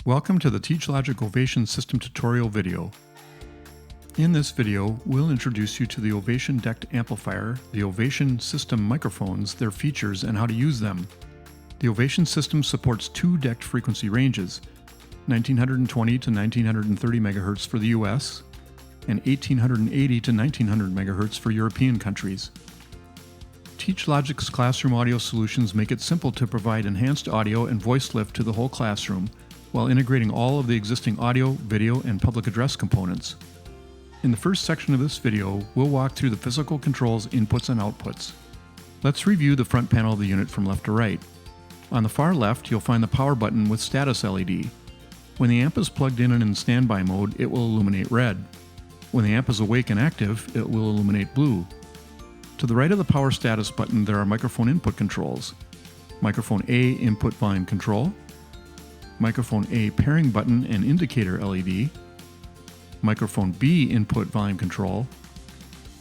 Welcome to the TeachLogic Ovation System tutorial video. In this video, we'll introduce you to the Ovation decked amplifier, the Ovation System microphones, their features, and how to use them. The Ovation System supports two decked frequency ranges, 1920 to 1930 MHz for the US, and 1880 to 1900 MHz for European countries. TeachLogic's classroom audio solutions make it simple to provide enhanced audio and voice lift to the whole classroom, while integrating all of the existing audio, video, and public address components. In the first section of this video, we'll walk through the physical controls, inputs, and outputs. Let's review the front panel of the unit from left to right. On the far left, you'll find the power button with status LED. When the amp is plugged in and in standby mode, it will illuminate red. When the amp is awake and active, it will illuminate blue. To the right of the power status button, there are microphone input controls. Microphone A input volume control, Microphone A pairing button and indicator LED, Microphone B input volume control,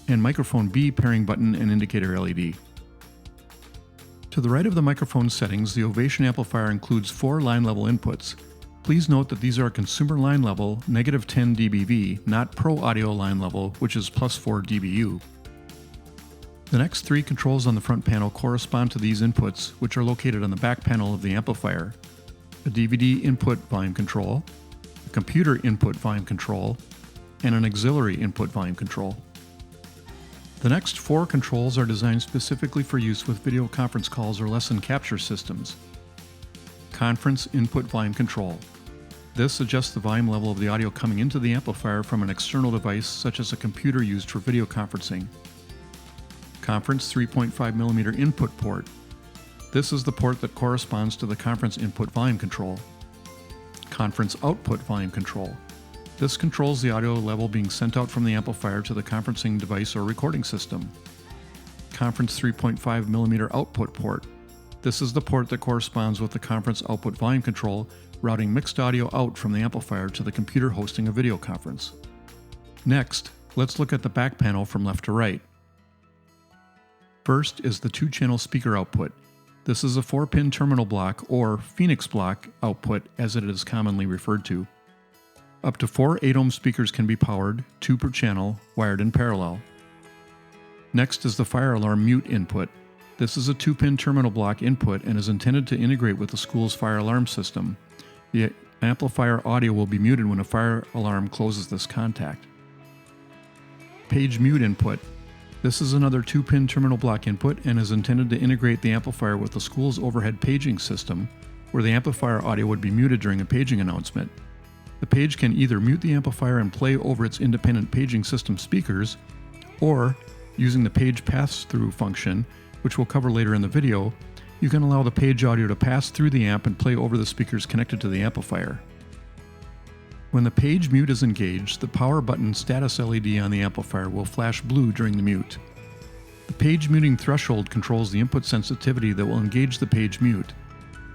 and Microphone B pairing button and indicator LED. To the right of the microphone settings, the Ovation amplifier includes 4 line level inputs. Please note that these are consumer line level, -10 dBV, not pro audio line level, which is +4 dBU. The next 3 controls on the front panel correspond to these inputs, which are located on the back panel of the amplifier: a DVD input volume control, a computer input volume control, and an auxiliary input volume control. The next 4 controls are designed specifically for use with video conference calls or lesson capture systems. Conference input volume control. This adjusts the volume level of the audio coming into the amplifier from an external device such as a computer used for video conferencing. Conference 3.5mm input port. This is the port that corresponds to the conference input volume control. Conference output volume control. This controls the audio level being sent out from the amplifier to the conferencing device or recording system. Conference 3.5mm output port. This is the port that corresponds with the conference output volume control, routing mixed audio out from the amplifier to the computer hosting a video conference. Next, let's look at the back panel from left to right. First is the 2-channel speaker output. This is a 4-pin terminal block, or Phoenix block output as it is commonly referred to. Up to 4 8-ohm speakers can be powered, 2 per channel, wired in parallel. Next is the fire alarm mute input. This is a 2-pin terminal block input and is intended to integrate with the school's fire alarm system. The amplifier audio will be muted when a fire alarm closes this contact. Page mute input. This is another 2-pin terminal block input and is intended to integrate the amplifier with the school's overhead paging system, where the amplifier audio would be muted during a paging announcement. The page can either mute the amplifier and play over its independent paging system speakers, or, using the page pass-through function, which we'll cover later in the video, you can allow the page audio to pass through the amp and play over the speakers connected to the amplifier. When the page mute is engaged, the power button status LED on the amplifier will flash blue during the mute. The page muting threshold controls the input sensitivity that will engage the page mute.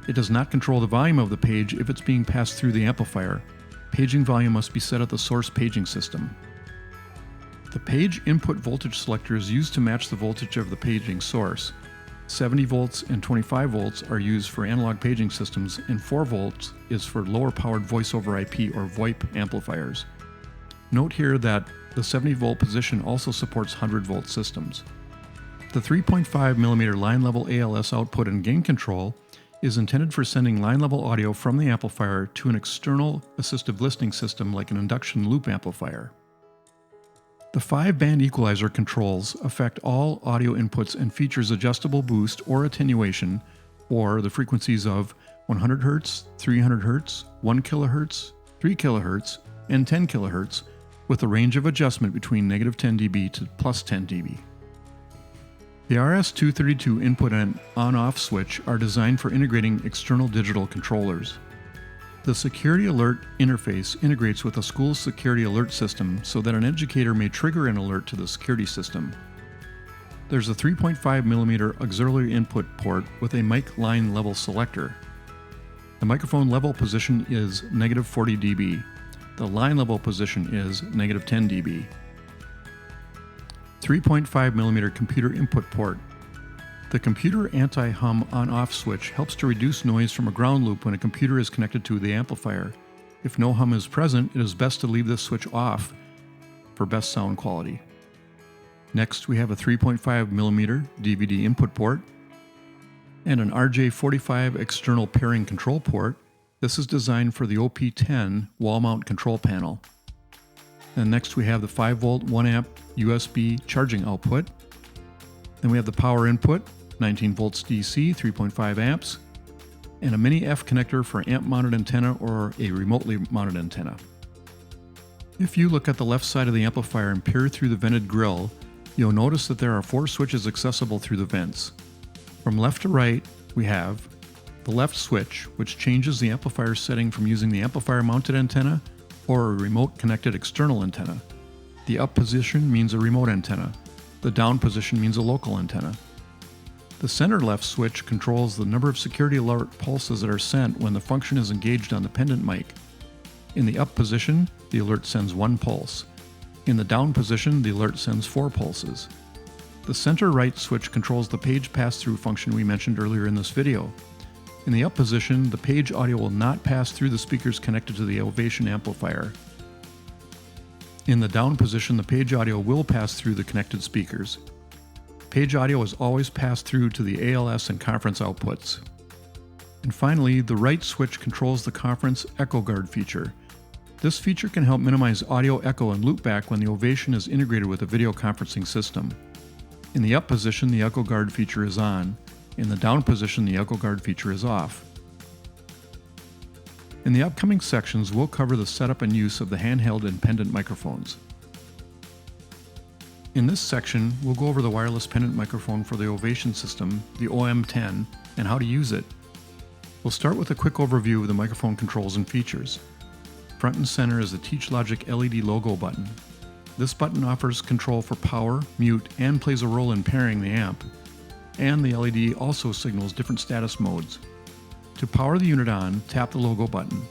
It does not control the volume of the page if it's being passed through the amplifier. Paging volume must be set at the source paging system. The page input voltage selector is used to match the voltage of the paging source. 70 volts and 25 volts are used for analog paging systems, and 4 volts is for lower powered voice over IP or VoIP amplifiers. Note here that the 70 volt position also supports 100 volt systems. The 3.5mm line level ALS output and gain control is intended for sending line level audio from the amplifier to an external assistive listening system like an induction loop amplifier. The 5-band equalizer controls affect all audio inputs and features adjustable boost or attenuation, or the frequencies of 100 Hz, 300 Hz, 1 kHz, 3 kHz, and 10 kHz, with a range of adjustment between -10 dB to +10 dB. The RS-232 input and on-off switch are designed for integrating external digital controllers. The Security Alert interface integrates with a school's security alert system so that an educator may trigger an alert to the security system. There's a 3.5mm auxiliary input port with a mic line level selector. The microphone level position is -40 dB. The line level position is -10 dB. 3.5mm computer input port. The computer anti-hum on-off switch helps to reduce noise from a ground loop when a computer is connected to the amplifier. If no hum is present, it is best to leave this switch off for best sound quality. Next, we have a 3.5mm DVD input port and an RJ45 external pairing control port. This is designed for the OP10 wall mount control panel. And next we have the 5V 1A USB charging output. Then we have the power input, 19 volts DC, 3.5 amps, and a mini F connector for amp mounted antenna or a remotely mounted antenna. If you look at the left side of the amplifier and peer through the vented grill, you'll notice that there are 4 switches accessible through the vents. From left to right, we have the left switch, which changes the amplifier setting from using the amplifier mounted antenna or a remote connected external antenna. The up position means a remote antenna. The down position means a local antenna. The center left switch controls the number of security alert pulses that are sent when the function is engaged on the pendant mic. In the up position, the alert sends 1 pulse. In the down position, the alert sends 4 pulses. The center right switch controls the page pass-through function we mentioned earlier in this video. In the up position, the page audio will not pass through the speakers connected to the Ovation amplifier. In the down position, the page audio will pass through the connected speakers. Page audio is always passed through to the ALS and conference outputs. And finally, the right switch controls the conference echo guard feature. This feature can help minimize audio echo and loopback when the Ovation is integrated with a video conferencing system. In the up position, the echo guard feature is on. In the down position, the echo guard feature is off. In the upcoming sections, we'll cover the setup and use of the handheld and pendant microphones. In this section, we'll go over the wireless pendant microphone for the Ovation system, the OM10, and how to use it. We'll start with a quick overview of the microphone controls and features. Front and center is the TeachLogic LED logo button. This button offers control for power, mute, and plays a role in pairing the amp. And the LED also signals different status modes. To power the unit on, tap the logo button.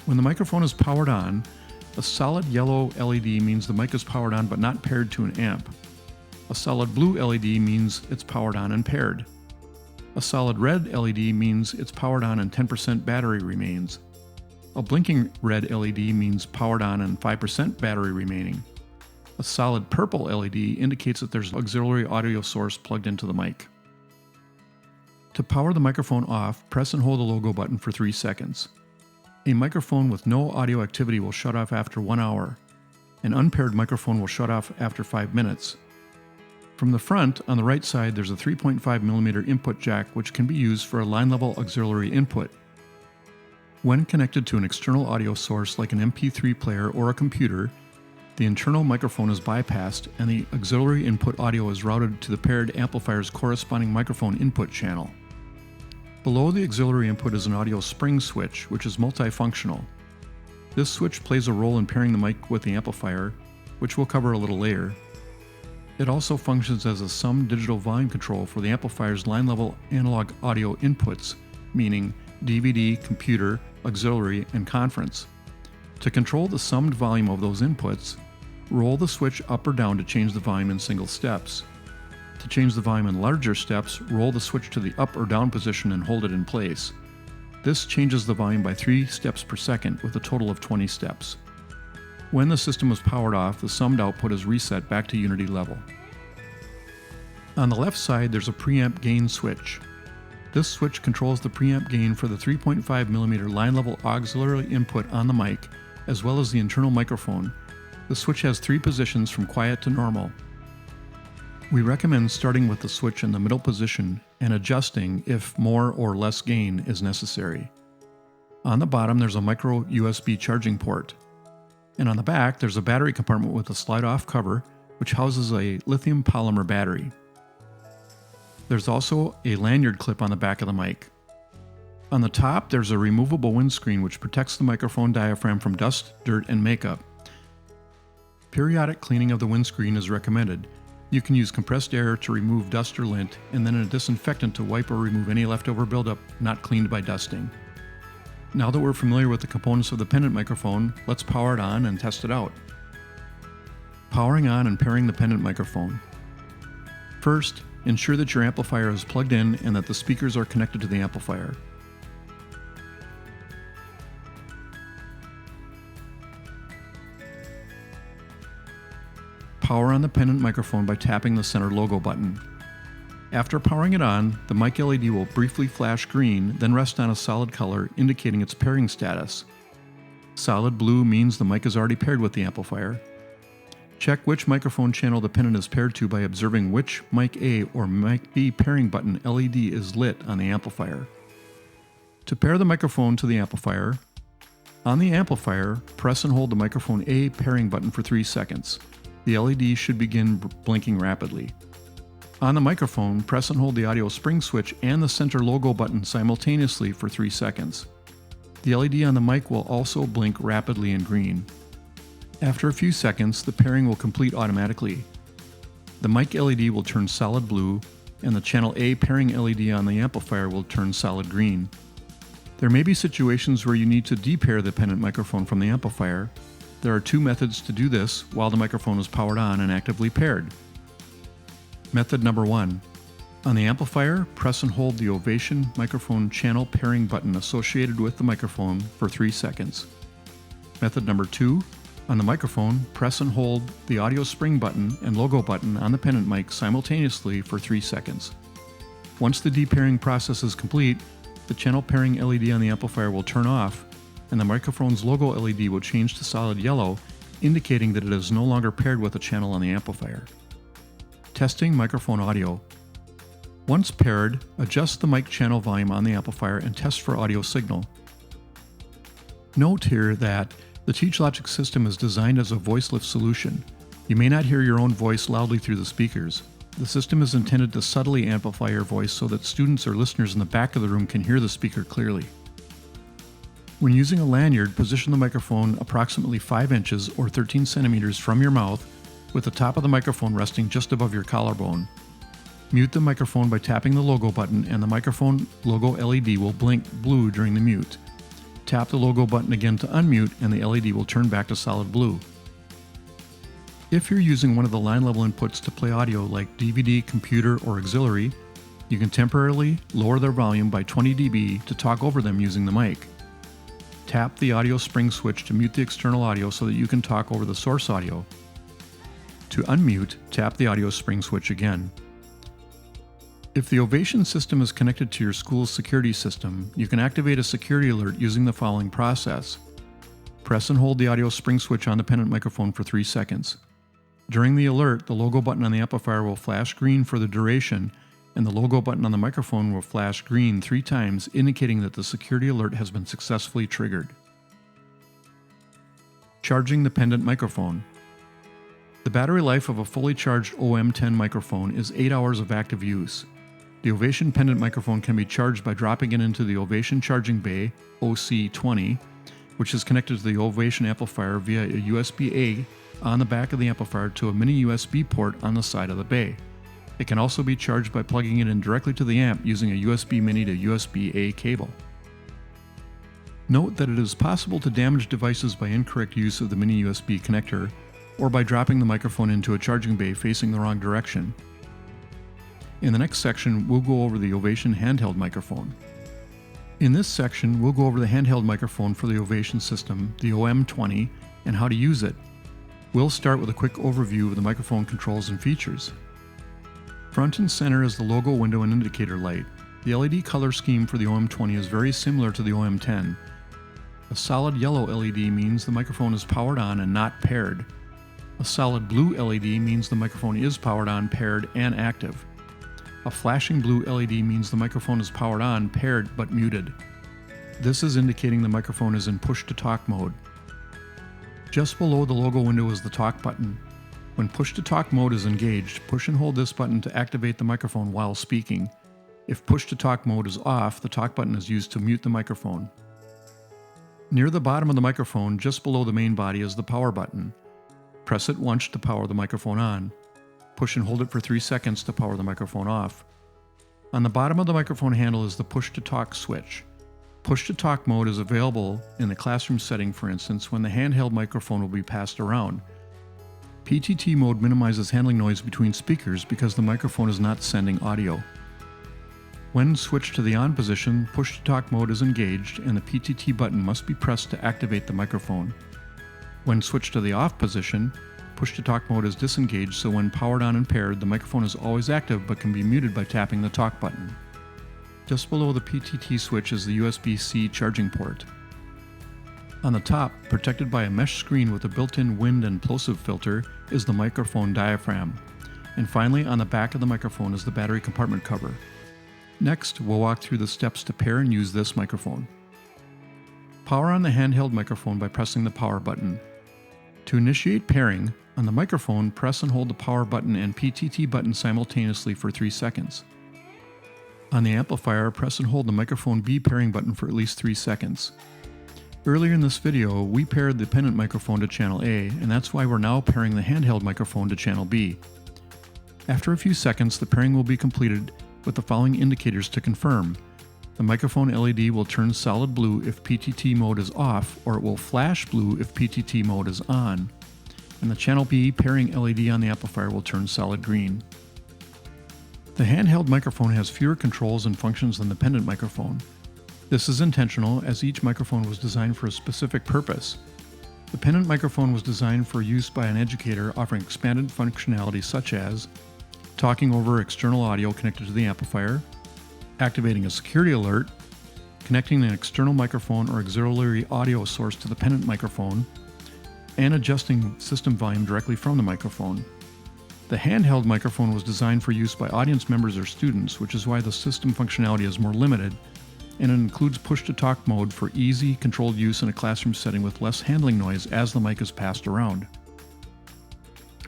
When the microphone is powered on, a solid yellow LED means the mic is powered on but not paired to an amp. A solid blue LED means it's powered on and paired. A solid red LED means it's powered on and 10% battery remains. A blinking red LED means powered on and 5% battery remaining. A solid purple LED indicates that there's an auxiliary audio source plugged into the mic. To power the microphone off, press and hold the logo button for 3 seconds. A microphone with no audio activity will shut off after 1 hour. An unpaired microphone will shut off after 5 minutes. From the front, on the right side, there's a 3.5mm input jack which can be used for a line-level auxiliary input. When connected to an external audio source like an MP3 player or a computer, the internal microphone is bypassed and the auxiliary input audio is routed to the paired amplifier's corresponding microphone input channel. Below the auxiliary input is an audio spring switch, which is multifunctional. This switch plays a role in pairing the mic with the amplifier, which we'll cover a little later. It also functions as a sum digital volume control for the amplifier's line-level analog audio inputs, meaning DVD, computer, auxiliary, and conference. To control the summed volume of those inputs, roll the switch up or down to change the volume in single steps. To change the volume in larger steps, roll the switch to the up or down position and hold it in place. This changes the volume by 3 steps per second with a total of 20 steps. When the system is powered off, the summed output is reset back to unity level. On the left side, there's a preamp gain switch. This switch controls the preamp gain for the 3.5mm line-level auxiliary input on the mic, as well as the internal microphone. The switch has 3 positions from quiet to normal. We recommend starting with the switch in the middle position and adjusting if more or less gain is necessary. On the bottom, there's a micro USB charging port. And on the back, there's a battery compartment with a slide-off cover, which houses a lithium polymer battery. There's also a lanyard clip on the back of the mic. On the top, there's a removable windscreen which protects the microphone diaphragm from dust, dirt, and makeup. Periodic cleaning of the windscreen is recommended. You can use compressed air to remove dust or lint, and then a disinfectant to wipe or remove any leftover buildup not cleaned by dusting. Now that we're familiar with the components of the pendant microphone, let's power it on and test it out. Powering on and pairing the pendant microphone. First, Ensure that your amplifier is plugged in and that the speakers are connected to the amplifier. Power on the pendant microphone by tapping the center logo button. After powering it on, the mic LED will briefly flash green, then rest on a solid color indicating its pairing status. Solid blue means the mic is already paired with the amplifier. Check which microphone channel the pendant is paired to by observing which mic A or mic B pairing button LED is lit on the amplifier. To pair the microphone to the amplifier, on the amplifier, press and hold the microphone A pairing button for 3 seconds. The LED should begin blinking rapidly. On the microphone, press and hold the audio spring switch and the center logo button simultaneously for 3 seconds. The LED on the mic will also blink rapidly in green. After a few seconds, the pairing will complete automatically. The mic LED will turn solid blue, and the channel A pairing LED on the amplifier will turn solid green. There may be situations where you need to depair the pendant microphone from the amplifier. There are 2 methods to do this while the microphone is powered on and actively paired. Method number 1. On the amplifier, press and hold the Ovation microphone channel pairing button associated with the microphone for 3 seconds. Method number 2. On the microphone, press and hold the audio spring button and logo button on the pendant mic simultaneously for 3 seconds. Once the depairing process is complete, the channel pairing LED on the amplifier will turn off, and the microphone's logo LED will change to solid yellow, indicating that it is no longer paired with a channel on the amplifier. Testing microphone audio. Once paired, adjust the mic channel volume on the amplifier and test for audio signal. Note here that the TeachLogic system is designed as a voice lift solution. You may not hear your own voice loudly through the speakers. The system is intended to subtly amplify your voice so that students or listeners in the back of the room can hear the speaker clearly. When using a lanyard, position the microphone approximately 5 inches or 13 centimeters from your mouth, with the top of the microphone resting just above your collarbone. Mute the microphone by tapping the logo button, and the microphone logo LED will blink blue during the mute. Tap the logo button again to unmute, and the LED will turn back to solid blue. If you're using one of the line level inputs to play audio like DVD, computer, or auxiliary, you can temporarily lower their volume by 20 dB to talk over them using the mic. Tap the audio spring switch to mute the external audio so that you can talk over the source audio. To unmute, tap the audio spring switch again. If the Ovation system is connected to your school's security system, you can activate a security alert using the following process. Press and hold the audio spring switch on the pendant microphone for 3 seconds. During the alert, the logo button on the amplifier will flash green for the duration, and the logo button on the microphone will flash green 3 times, indicating that the security alert has been successfully triggered. Charging the pendant microphone. The battery life of a fully charged OM10 microphone is 8 hours of active use. The Ovation pendant microphone can be charged by dropping it into the Ovation charging bay, OC20, which is connected to the Ovation amplifier via a USB-A on the back of the amplifier to a mini USB port on the side of the bay. It can also be charged by plugging it in directly to the amp using a USB mini to USB-A cable. Note that it is possible to damage devices by incorrect use of the mini USB connector, or by dropping the microphone into a charging bay facing the wrong direction. In the next section, we'll go over the Ovation handheld microphone. In this section, we'll go over the handheld microphone for the Ovation system, the OM20, and how to use it. We'll start with a quick overview of the microphone controls and features. Front and center is the logo window and indicator light. The LED color scheme for the OM20 is very similar to the OM10. A solid yellow LED means the microphone is powered on and not paired. A solid blue LED means the microphone is powered on, paired, and active. A flashing blue LED means the microphone is powered on, paired, but muted. This is indicating the microphone is in push-to-talk mode. Just below the logo window is the talk button. When push-to-talk mode is engaged, push and hold this button to activate the microphone while speaking. If push-to-talk mode is off, the talk button is used to mute the microphone. Near the bottom of the microphone, just below the main body, is the power button. Press it once to power the microphone on. Push and hold it for 3 seconds to power the microphone off. On the bottom of the microphone handle is the push-to-talk switch. Push-to-talk mode is available in the classroom setting, for instance, when the handheld microphone will be passed around. PTT mode minimizes handling noise between speakers because the microphone is not sending audio. When switched to the on position, push-to-talk mode is engaged and the PTT button must be pressed to activate the microphone. When switched to the off position, push-to-talk mode is disengaged, so when powered on and paired, the microphone is always active but can be muted by tapping the talk button. Just below the PTT switch is the USB-C charging port. On the top, protected by a mesh screen with a built-in wind and plosive filter, is the microphone diaphragm. And finally, on the back of the microphone is the battery compartment cover. Next, we'll walk through the steps to pair and use this microphone. Power on the handheld microphone by pressing the power button. To initiate pairing, on the microphone, press and hold the power button and PTT button simultaneously for 3 seconds. On the amplifier, press and hold the microphone B pairing button for at least 3 seconds. Earlier in this video, we paired the pendant microphone to channel A, and that's why we're now pairing the handheld microphone to channel B. After a few seconds, the pairing will be completed with the following indicators to confirm. The microphone LED will turn solid blue if PTT mode is off, or it will flash blue if PTT mode is on. And the channel B pairing LED on the amplifier will turn solid green. The handheld microphone has fewer controls and functions than the pendant microphone. This is intentional, as each microphone was designed for a specific purpose. The pendant microphone was designed for use by an educator, offering expanded functionality such as talking over external audio connected to the amplifier, activating a security alert, connecting an external microphone or auxiliary audio source to the pendant microphone, and adjusting system volume directly from the microphone. The handheld microphone was designed for use by audience members or students, which is why the system functionality is more limited, and it includes push-to-talk mode for easy, controlled use in a classroom setting with less handling noise as the mic is passed around.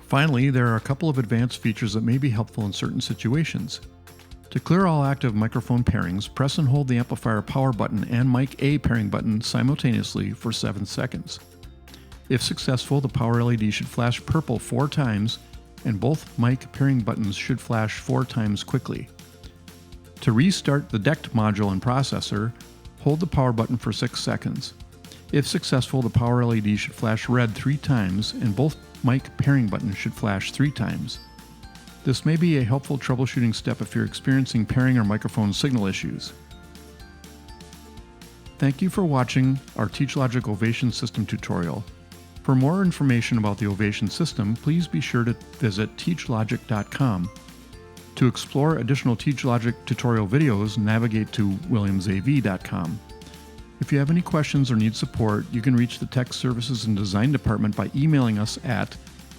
Finally, there are a couple of advanced features that may be helpful in certain situations. To clear all active microphone pairings, press and hold the amplifier power button and mic A pairing button simultaneously for 7 seconds. If successful, the power LED should flash purple 4 times, and both mic pairing buttons should flash 4 times quickly. To restart the DECT module and processor, hold the power button for 6 seconds. If successful, the power LED should flash red 3 times, and both mic pairing buttons should flash 3 times. This may be a helpful troubleshooting step if you're experiencing pairing or microphone signal issues. Thank you for watching our TeachLogic Ovation System tutorial. For more information about the Ovation System, please be sure to visit teachlogic.com. To explore additional TeachLogic tutorial videos, navigate to williamsav.com. If you have any questions or need support, you can reach the Tech Services and Design Department by emailing us at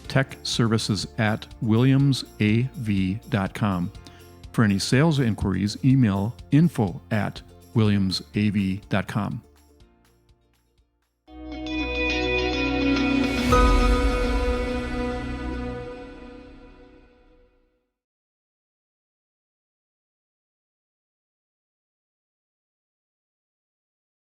techservices@williamsav.com. For any sales inquiries, email info@williamsav.com.